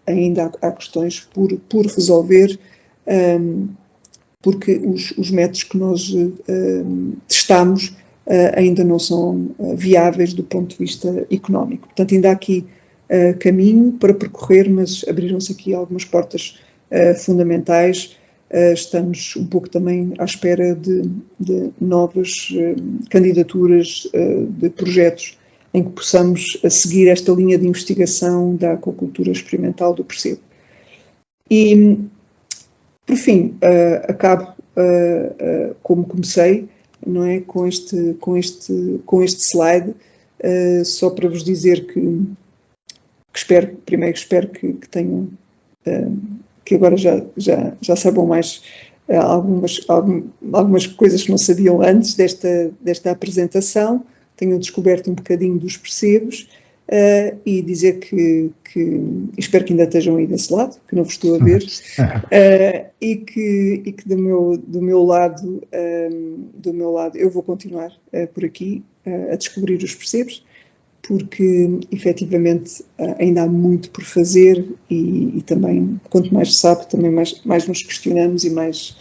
ainda há questões por resolver, porque os métodos que nós testamos ainda não são viáveis do ponto de vista económico. Portanto, ainda há aqui caminho para percorrer, mas abriram-se aqui algumas portas fundamentais. Estamos um pouco também à espera de novas candidaturas de projetos em que possamos seguir esta linha de investigação da aquacultura experimental do percebe. E, por fim, acabo como comecei, não é, com este slide, só para vos dizer que espero que tenham, que agora já saibam mais algumas coisas que não sabiam antes desta apresentação, tenham descoberto um bocadinho dos percebes, e dizer que espero que ainda estejam aí desse lado, que não vos estou a ver, e que do meu lado eu vou continuar por aqui a descobrir os percebes, porque efetivamente ainda há muito por fazer, e também, quanto mais se sabe, também mais nos questionamos, e mais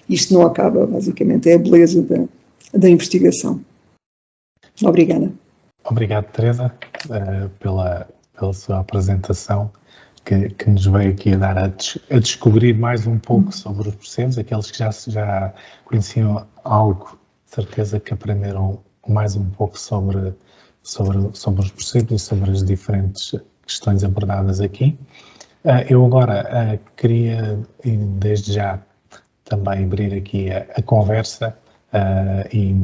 isto não acaba, basicamente, é a beleza da investigação. Obrigada. Obrigado, Teresa, pela sua apresentação, que nos veio aqui a dar a descobrir mais um pouco sobre os percebes. Aqueles que já conheciam algo, de certeza que aprenderam mais um pouco sobre os percebes e sobre as diferentes questões abordadas aqui. Eu agora queria, desde já, também abrir aqui a conversa e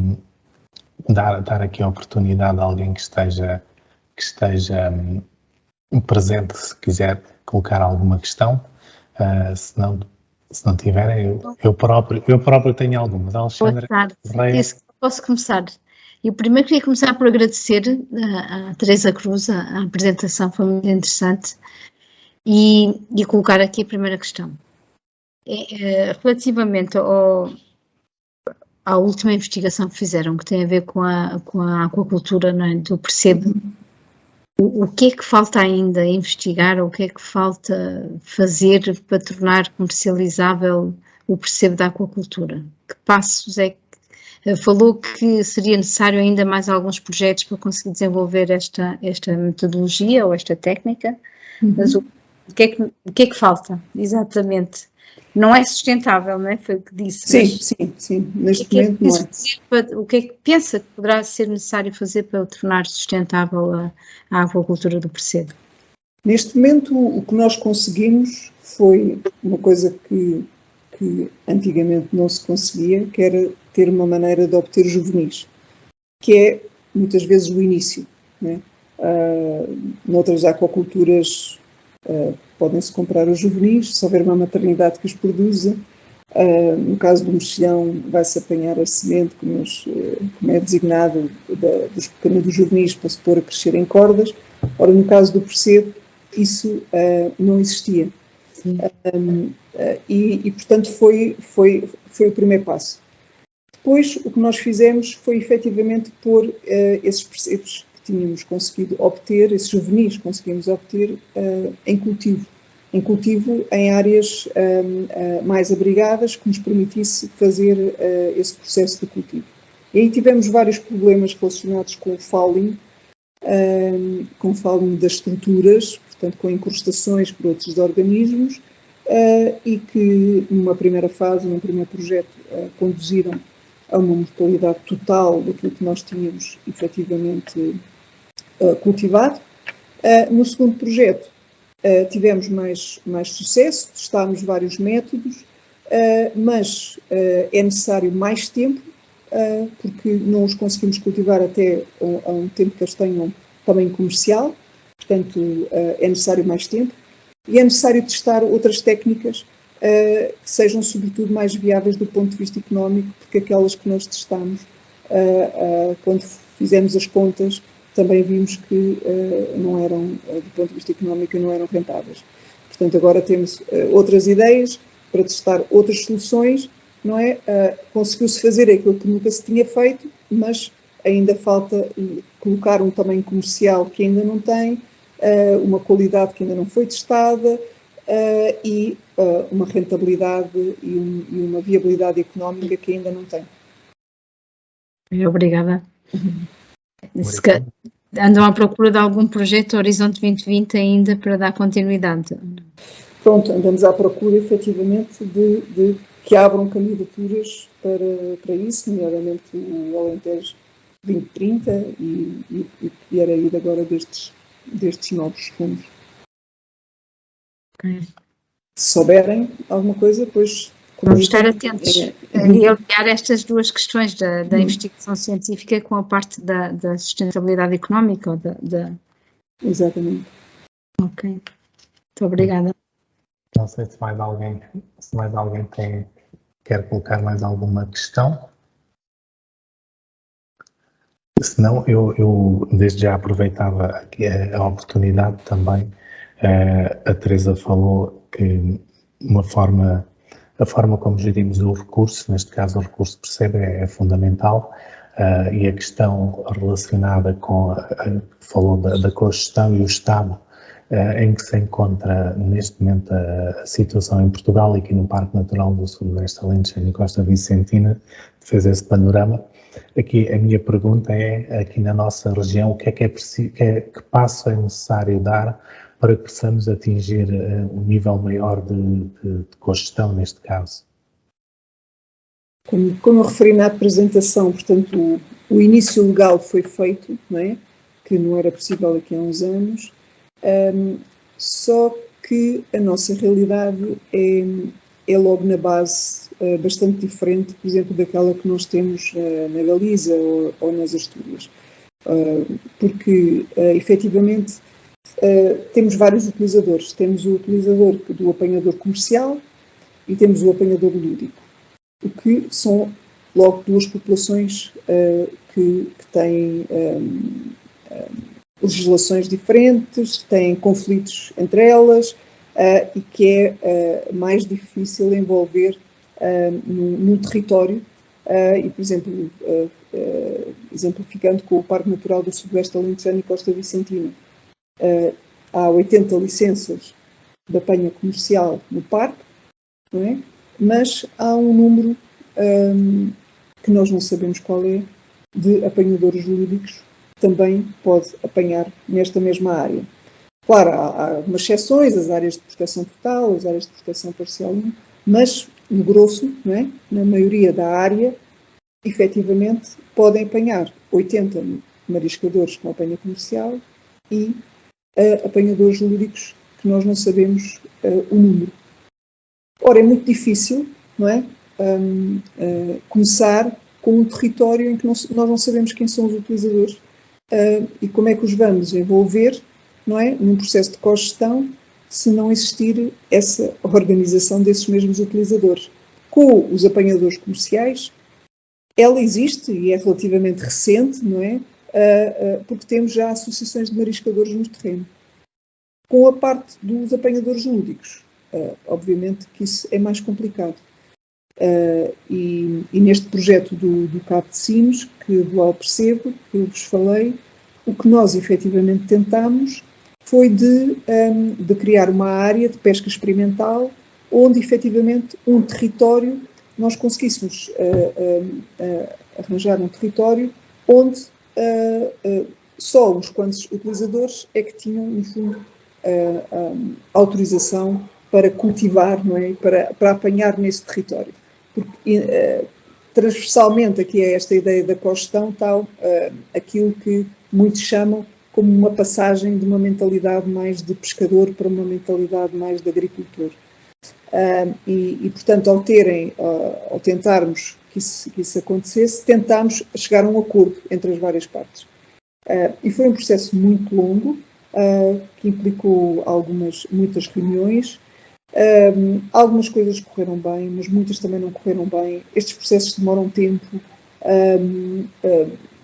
dar aqui a oportunidade a alguém que esteja presente, se quiser colocar alguma questão. Se não tiverem, eu próprio tenho algumas. Alexandra, boa tarde. Posso começar? Eu primeiro queria começar por agradecer à Teresa Cruz, a apresentação foi muito interessante, e colocar aqui a primeira questão. Relativamente à última investigação que fizeram, que tem a ver com a aquacultura, não é, do Percebe, o que é que falta ainda investigar, ou o que é que falta fazer para tornar comercializável o Percebe da aquacultura? Que passos é que falou que seria necessário ainda mais alguns projetos para conseguir desenvolver esta metodologia ou esta técnica, mas o que é que falta, exatamente? Não é sustentável, não é? Foi o que disse. Sim. Neste momento não é. O que é que pensa que poderá ser necessário fazer para tornar sustentável a aquacultura do Percebe? Neste momento, o que nós conseguimos foi uma coisa que antigamente não se conseguia, que era ter uma maneira de obter juvenis, que é muitas vezes o início. Né? Noutras aquaculturas podem-se comprar os juvenis, se houver uma maternidade que os produza. No caso do mexilhão, vai-se apanhar a semente, como é designado, dos pequenos juvenis para se pôr a crescer em cordas. Ora, no caso do Percebe, isso não existia. E portanto, foi o primeiro passo. Depois, o que nós fizemos foi, efetivamente, pôr esses percebes que tínhamos conseguido obter, esses juvenis que conseguimos obter, em cultivo em áreas mais abrigadas, que nos permitisse fazer esse processo de cultivo. E aí tivemos vários problemas relacionados com o fouling das estruturas, portanto, com incrustações por outros organismos, e que, numa primeira fase, num primeiro projeto, conduziram a uma mortalidade total daquilo que nós tínhamos efetivamente cultivado. No segundo projeto, tivemos mais sucesso, testámos vários métodos, mas é necessário mais tempo, porque não os conseguimos cultivar até a um tempo que eles tenham tamanho comercial, portanto é necessário mais tempo, e é necessário testar outras técnicas que sejam sobretudo mais viáveis do ponto de vista económico, porque aquelas que nós testamos, quando fizemos as contas, também vimos que não eram, do ponto de vista económico, não eram rentáveis. Portanto, agora temos outras ideias para testar outras soluções, não é? Conseguiu-se fazer aquilo que nunca se tinha feito, mas ainda falta colocar um tamanho comercial que ainda não tem, uma qualidade que ainda não foi testada, e uma rentabilidade e uma viabilidade económica que ainda não tem. Obrigada. Andam à procura de algum projeto Horizonte 2020 ainda para dar continuidade? Pronto, andamos à procura, efetivamente, de que abram candidaturas para isso, nomeadamente o Alentejo 2030 e que era ir agora destes novos fundos. Okay. Se souberem alguma coisa, depois... Vamos estar atentos e aliar estas duas questões da investigação científica com a parte da sustentabilidade económica. Exatamente. Ok. Muito obrigada. Não sei se mais alguém quer colocar mais alguma questão. Se não, eu desde já aproveitava aqui a oportunidade também. A Teresa falou que a forma como gerimos o recurso, neste caso o recurso Percebe, é fundamental, e a questão relacionada com, falou da cogestão e o estado em que se encontra neste momento a situação em Portugal e aqui no Parque Natural do Sudoeste Alentejano e Costa Vicentina, fez esse panorama. Aqui a minha pergunta é, aqui na nossa região, o que é preciso, que passo é necessário dar para que possamos atingir um nível maior de cogestão neste caso? Como eu referi na apresentação, portanto, o início legal foi feito, não é? Que não era possível aqui há uns anos, só que a nossa realidade é logo na base bastante diferente, por exemplo, daquela que nós temos na Galiza ou nas Astúrias. Porque, efetivamente, temos vários utilizadores. Temos o utilizador do apanhador comercial e temos o apanhador lúdico, o que são logo duas populações que têm legislações diferentes, têm conflitos entre elas e que é mais difícil envolver num território. E, por exemplo, exemplificando com o Parque Natural do Sudoeste Alentejano e Costa Vicentina, há 80 licenças de apanha comercial no parque, não é? Mas há um número que nós não sabemos qual é, de apanhadores lúdicos que também pode apanhar nesta mesma área. Claro, há algumas exceções, as áreas de proteção total, as áreas de proteção parcial, mas no grosso, não é? Na maioria da área, efetivamente, podem apanhar 80 mariscadores com apanha comercial e apanhadores lúdicos que nós não sabemos o número. Ora, é muito difícil, não é? Começar com um território em que nós não sabemos quem são os utilizadores e como é que os vamos envolver, não é? Num processo de cogestão, se não existir essa organização desses mesmos utilizadores. Com os apanhadores comerciais, ela existe e é relativamente recente, não é? Porque temos já associações de mariscadores no terreno. Com a parte dos apanhadores lúdicos, obviamente que isso é mais complicado. E neste projeto do Cabo de Sines, do Alpercebo, que eu vos falei, o que nós efetivamente tentámos foi de criar uma área de pesca experimental onde efetivamente um território, nós conseguíssemos arranjar um território onde só os quantos utilizadores é que tinham, no fundo, autorização para cultivar, não é? Para apanhar nesse território. Porque transversalmente aqui é esta ideia da cogestão, tal, aquilo que muitos chamam como uma passagem de uma mentalidade mais de pescador para uma mentalidade mais de agricultor. Portanto, ao tentarmos que isso acontecesse, tentámos chegar a um acordo entre as várias partes. E foi um processo muito longo, que implicou muitas reuniões. Algumas coisas correram bem, mas muitas também não correram bem. Estes processos demoram tempo.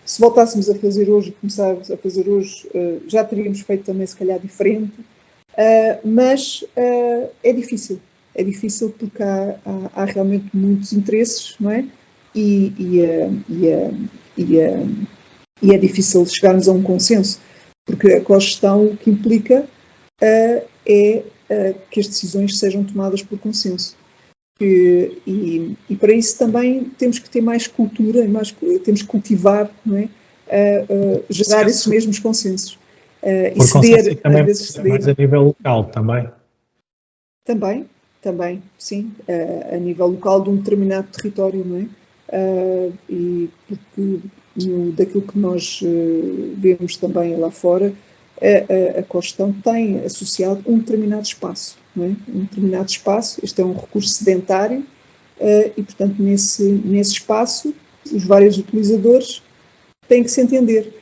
Se voltássemos a fazer hoje, começarmos a fazer hoje, já teríamos feito também, se calhar, diferente. Mas é difícil. É difícil porque há realmente muitos interesses, não é? E é difícil chegarmos a um consenso, porque a cogestão o que implica é que as decisões sejam tomadas por consenso. E para isso também temos que ter mais cultura, temos que cultivar, não é? Gerar esses mesmos consensos. Por ceder, também, às vezes ceder. Mais a nível local também? Também, sim. A nível local de um determinado território, não é? E porque daquilo que nós vemos também lá fora, a cogestão tem associado um determinado espaço, não é? Um determinado espaço, este é um recurso sedentário, e portanto nesse espaço os vários utilizadores têm que se entender.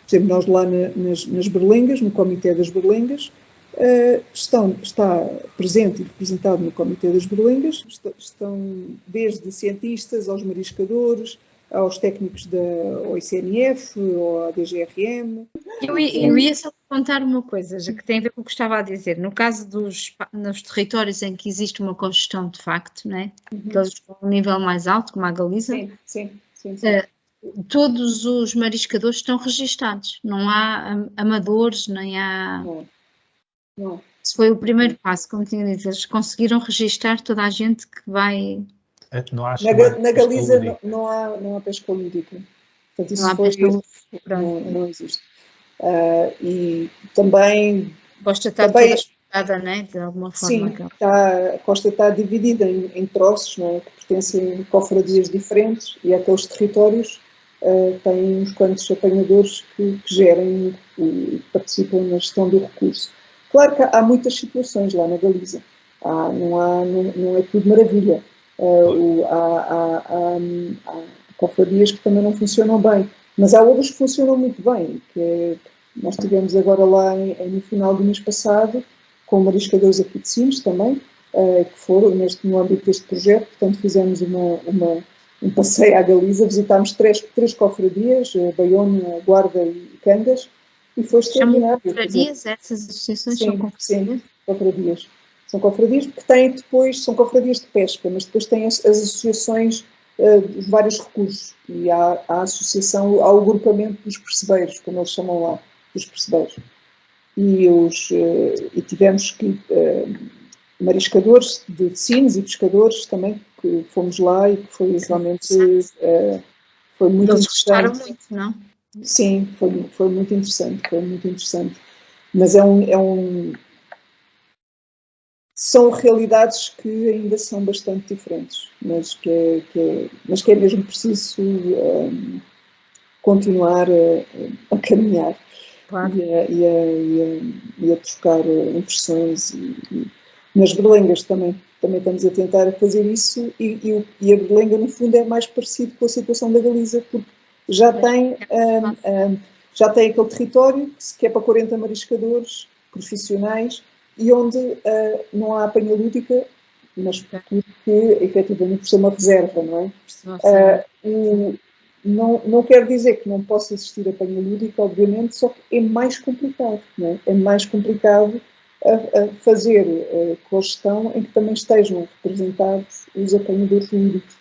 Por exemplo, nós lá nas Berlengas, no Comitê das Berlengas, está presente e representado no Comitê das Berlengas, estão desde cientistas aos mariscadores, aos técnicos da OICNF, ou à DGRM. Eu ia só contar uma coisa, já que tem a ver com o que estava a dizer. No caso nos territórios em que existe uma cogestão de facto, né? Aqueles com um nível mais alto, como a Galiza, sim. Todos os mariscadores estão registados, não há amadores, nem há... Não. Esse foi o primeiro passo, como tinha dito, eles conseguiram registar toda a gente que vai... Na Galiza não há pesca lúdica. Portanto, isso não existe. E também... A costa está toda espalhada, não é? De alguma forma. Sim, a costa está dividida em troços, não é? Que pertencem a cofradias diferentes, e aqueles territórios têm uns quantos apanhadores que gerem e participam na gestão do recurso. Claro que há muitas situações lá na Galiza. Não é tudo maravilha. Há cofradias que também não funcionam bem, mas há outras que funcionam muito bem, que Nós estivemos agora lá no final do mês passado, com mariscadores aqui de Sines também, que foram no âmbito deste projeto. Portanto, fizemos um passeio à Galiza, visitámos três cofradias, Baiona, Guarda e Cangas, e foi extraordinário. Chamam confradias? Essas associações são confradias? Sim, confradias. São confradias porque têm depois, são confradias de pesca, mas depois têm as associações dos vários recursos. E há a associação, há o agrupamento dos percebeiros, como eles chamam lá, dos percebeiros. E tivemos que mariscadores de Sines e pescadores também, que fomos lá e que foi realmente foi muito Eles interessante. gostaram muito, não? Sim, foi muito interessante, mas são realidades que ainda são bastante diferentes, mas que é mesmo preciso continuar a caminhar. Claro. E a trocar impressões. Nas berlengas também estamos a tentar fazer isso, e a berlenga, no fundo, é mais parecido com a situação da Galiza, porque já tem aquele território que é para 40 mariscadores profissionais e onde não há apanha lúdica, mas porque efetivamente por ser uma reserva, não é? Não quer dizer que não possa existir apanha lúdica, obviamente, só que é mais complicado, não é? É mais complicado a fazer com a gestão em que também estejam representados os apanhadores lúdicos.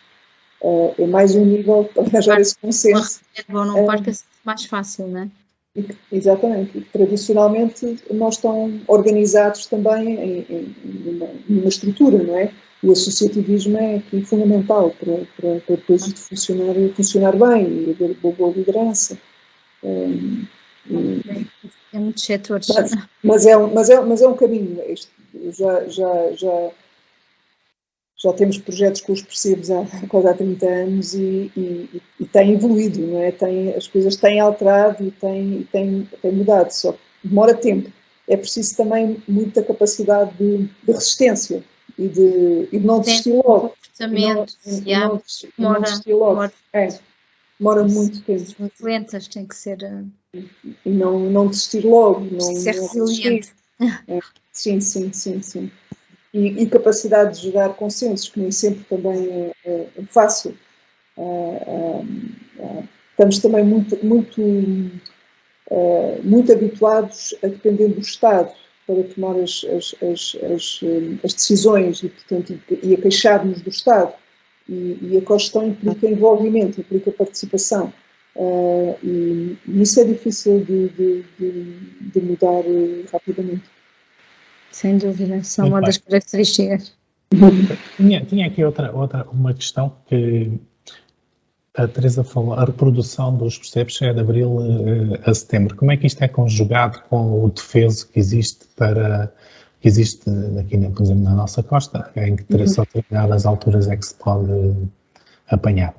É mais um nível para arranjar esse consenso. Uma reserva ou num parque é mais fácil, não é? Exatamente. E tradicionalmente não estão organizados também numa estrutura, não é? O associativismo é aqui fundamental para depois isto funcionar bem e haver boa liderança. É muitos setores. Mas é um caminho. Já temos projetos com os percebes há quase 30 anos e tem evoluído, não é? As coisas têm alterado e têm mudado, só que demora tempo. É preciso também muita capacidade de resistência e de não desistir logo. Demora muito tempo. Muito lentas, tem que ser... E não desistir logo. Ser resiliente. Sim. E capacidade de gerar consensos, que nem sempre também é fácil. Estamos também muito habituados a depender do Estado para tomar as decisões e, portanto, a queixar-nos do Estado. E a cogestão implica envolvimento, implica participação. E isso é difícil de mudar rapidamente. Sem dúvida, são uma das características. Tinha aqui uma questão que a Teresa falou, a reprodução dos percebes é de abril a setembro. Como é que isto é conjugado com o defeso que existe aqui, por exemplo, na nossa costa, em que só determinadas alturas é que se pode apanhar?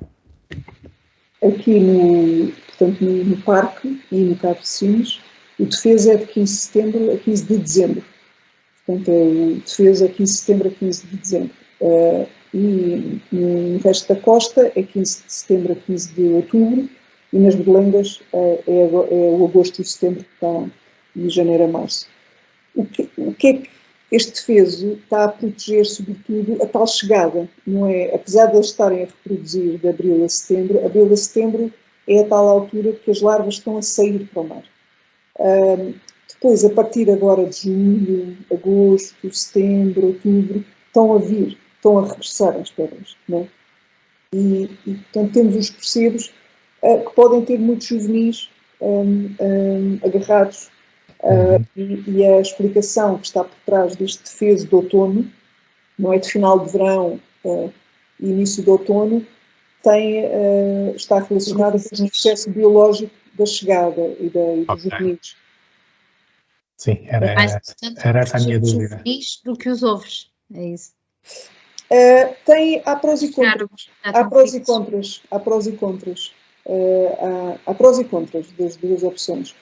Aqui no parque e no Cabo de Sines, o defeso é de 15 de setembro a 15 de dezembro. Portanto, o defeso é 15 de setembro a 15 de dezembro. E no resto da costa é 15 de setembro a 15 de outubro, e nas berlengas é o agosto e o setembro que está, de janeiro a março. O que é que este defeso está a proteger, sobretudo, a tal chegada, não é? Apesar de eles estarem a reproduzir de abril a setembro é a tal altura que as larvas estão a sair para o mar. Depois, a partir agora de julho, agosto, setembro, outubro, estão a regressar as pedras, não é? E portanto, temos os percebes que podem ter muitos juvenis agarrados. E a explicação que está por trás deste defeso de outono, não é de final de verão e início de outono, está relacionada com o processo biológico da chegada e dos juvenis. Sim, era essa a minha dúvida. Do que os ovos, é isso. Há prós e contras. Há prós e contras das duas opções.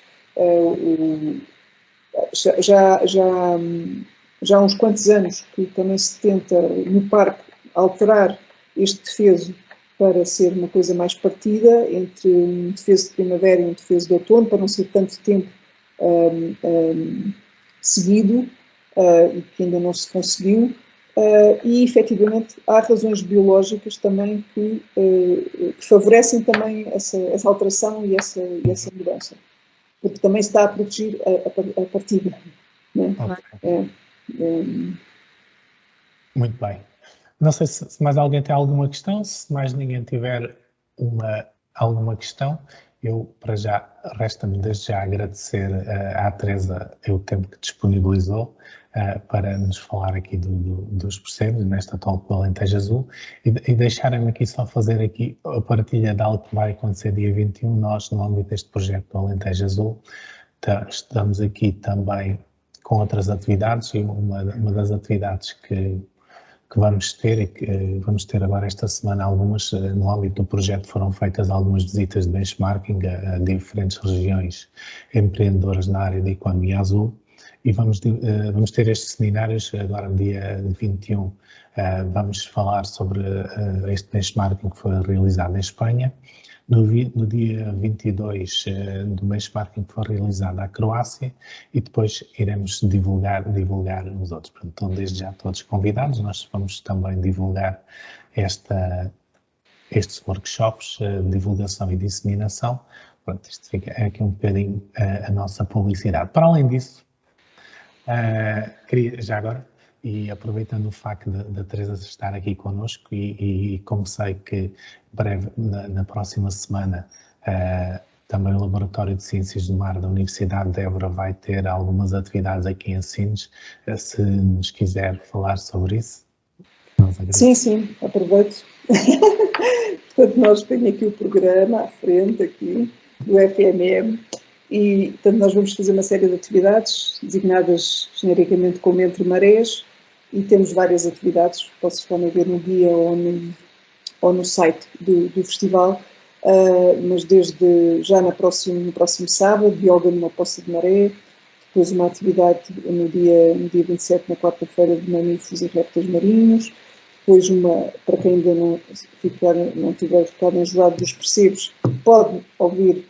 Já há uns quantos anos que também se tenta no parque alterar este defeso para ser uma coisa mais partida entre um defeso de primavera e um defeso de outono, para não ser tanto tempo seguido e que ainda não se conseguiu. E, efetivamente, há razões biológicas também que favorecem também essa alteração e essa mudança. Porque também se está a proteger a partida. Né? Okay. Muito bem. Não sei se mais alguém tem alguma questão. Se mais ninguém tiver alguma questão, eu, para já, resta-me desde já agradecer à Teresa o tempo que disponibilizou para nos falar aqui dos percebes nesta Talk do Alentejo Azul e deixarem-me aqui só fazer aqui a partilha de algo que vai acontecer dia 21. Nós, no âmbito deste projeto do Alentejo Azul, estamos aqui também com outras atividades e uma das atividades que vamos ter e que vamos ter agora esta semana algumas, no âmbito do projeto foram feitas algumas visitas de benchmarking a diferentes regiões empreendedoras na área da economia azul e vamos ter estes seminários agora no dia 21. Vamos falar sobre este benchmarking que foi realizado em Espanha. No dia 22 do benchmarking que foi realizado na Croácia e depois iremos divulgar os outros. Portanto, estão desde já todos convidados. Nós vamos também divulgar estes workshops de divulgação e disseminação. Pronto, isto fica aqui um bocadinho a nossa publicidade. Para além disso, queria já agora, e aproveitando o facto da Teresa estar aqui connosco e como sei que breve, na próxima semana, também o Laboratório de Ciências do Mar da Universidade de Évora vai ter algumas atividades aqui em Sines, se nos quiser falar sobre isso. Sim, aproveito. Portanto, nós temos aqui o programa à frente, aqui, do FMM, e, portanto, nós vamos fazer uma série de atividades, designadas genericamente como Entre Marés, e temos várias atividades, vocês podem ver no guia ou no site do festival, mas desde já no próximo sábado, yoga numa poça de maré, depois uma atividade no dia 27, na quarta-feira, de mamíferos e répteis marinhos, depois para quem ainda não tiver ficado enjoado dos percebes, pode ouvir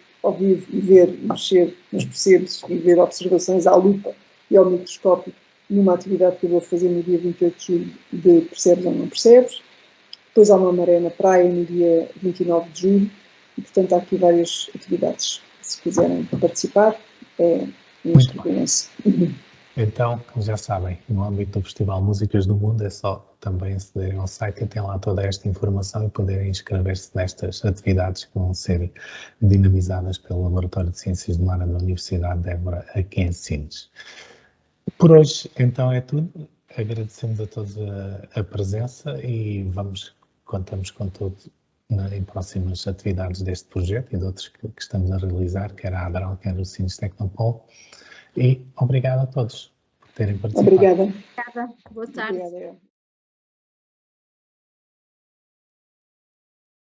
e ver e mexer nos percebes e ver observações à lupa e ao microscópio numa atividade que eu vou fazer no dia 28 de julho de percebes ou não percebes. Depois há uma maré na praia no dia 29 de julho e, portanto, há aqui várias atividades. Se quiserem participar, muito bem. Então, já sabem, no âmbito do Festival Músicas do Mundo é só também acederem ao site e tem lá toda esta informação e poderem inscrever-se nestas atividades que vão ser dinamizadas pelo Laboratório de Ciências do Mar da Universidade de Évora, aqui em Sines. Por hoje, então, é tudo. Agradecemos a todos a presença e contamos com todos em próximas atividades deste projeto e de outros que estamos a realizar, quer a ADRAL, quer o Sines Tecnopol. E obrigado a todos por terem participado. Obrigada. Boa tarde. Obrigada.